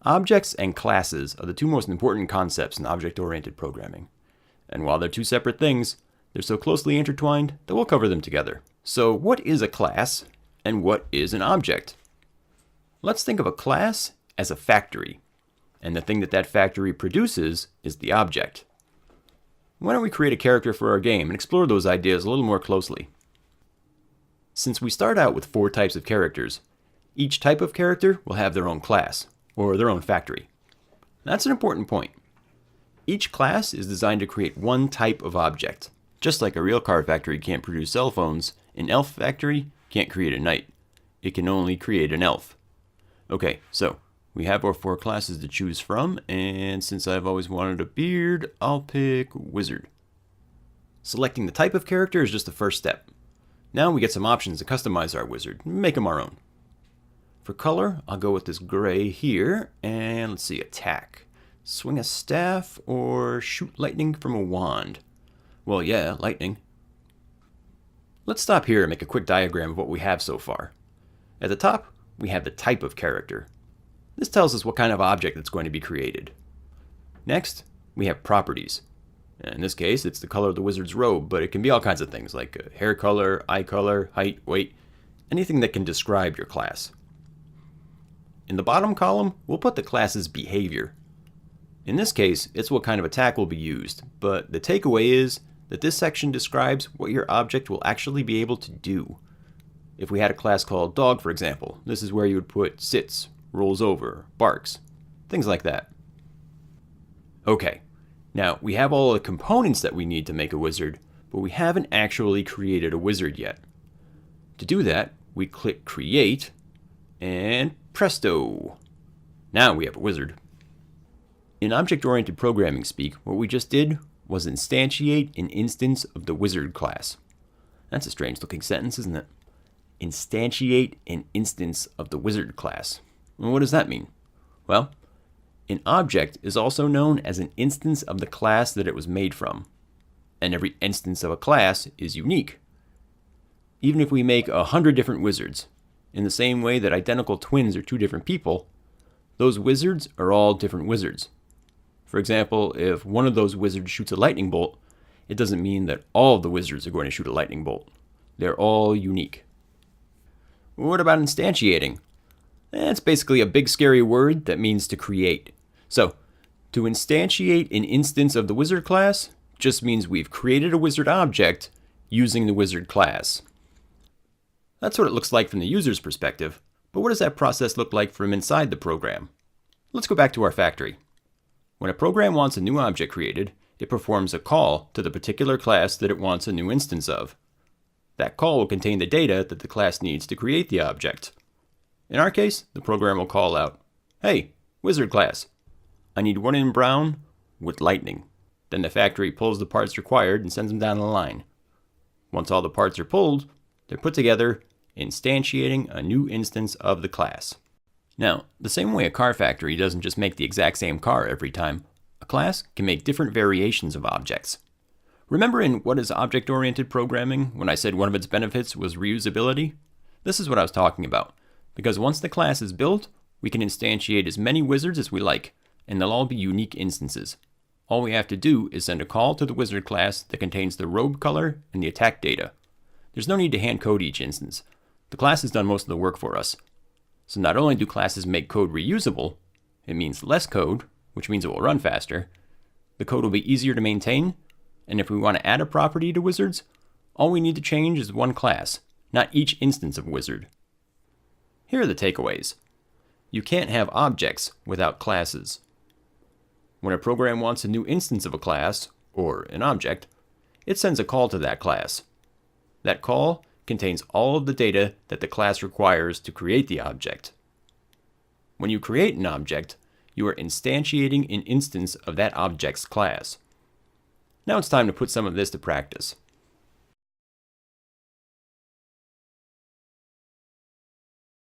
Objects and classes are the two most important concepts in object-oriented programming. And while they're two separate things, they're so closely intertwined that we'll cover them together. So what is a class and what is an object? Let's think of a class as a factory, and the thing that factory produces is the object. Why don't we create a character for our game and explore those ideas a little more closely? Since we start out with 4 types of characters, each type of character will have their own class, or their own factory. That's an important point. Each class is designed to create one type of object. Just like a real car factory can't produce cell phones, an elf factory can't create a knight. It can only create an elf. Okay, so we have our 4 classes to choose from, and since I've always wanted a beard, I'll pick wizard. Selecting the type of character is just the first step. Now we get some options to customize our wizard, make them our own. For color, I'll go with this gray here, and let's see, attack. Swing a staff or shoot lightning from a wand. Well, yeah, lightning. Let's stop here and make a quick diagram of what we have so far. At the top, we have the type of character. This tells us what kind of object that's going to be created. Next, we have properties. In this case, it's the color of the wizard's robe, but it can be all kinds of things like hair color, eye color, height, weight, anything that can describe your class. In the bottom column, we'll put the class's behavior. In this case, it's what kind of attack will be used, but the takeaway is that this section describes what your object will actually be able to do. If we had a class called dog, for example, this is where you would put sits, rolls over, barks, things like that. Okay, now we have all the components that we need to make a wizard, but we haven't actually created a wizard yet. To do that, we click Create, and presto! Now we have a wizard. In object-oriented programming speak, what we just did was instantiate an instance of the wizard class. That's a strange-looking sentence, isn't it? Instantiate an instance of the wizard class. Well, what does that mean? Well, an object is also known as an instance of the class that it was made from. And every instance of a class is unique. Even if we make 100 different wizards, in the same way that identical twins are 2 different people, those wizards are all different wizards. For example, if one of those wizards shoots a lightning bolt, it doesn't mean that all of the wizards are going to shoot a lightning bolt. They're all unique. What about instantiating? It's basically a big scary word that means to create. So, to instantiate an instance of the wizard class just means we've created a wizard object using the wizard class. That's what it looks like from the user's perspective, but what does that process look like from inside the program? Let's go back to our factory. When a program wants a new object created, it performs a call to the particular class that it wants a new instance of. That call will contain the data that the class needs to create the object. In our case, the program will call out, "Hey, wizard class, I need one in brown with lightning." Then the factory pulls the parts required and sends them down the line. Once all the parts are pulled, they're put together, instantiating a new instance of the class. Now, the same way a car factory doesn't just make the exact same car every time, a class can make different variations of objects. Remember in What is Object-Oriented Programming when I said one of its benefits was reusability? This is what I was talking about, because once the class is built, we can instantiate as many wizards as we like, and they'll all be unique instances. All we have to do is send a call to the wizard class that contains the robe color and the attack data. There's no need to hand code each instance. The class has done most of the work for us. So not only do classes make code reusable, it means less code, which means it will run faster. The code will be easier to maintain, and if we want to add a property to wizards, all we need to change is one class, not each instance of wizard. Here are the takeaways. You can't have objects without classes. When a program wants a new instance of a class, or an object, it sends a call to that class. That call contains all of the data that the class requires to create the object. When you create an object, you are instantiating an instance of that object's class. Now it's time to put some of this to practice.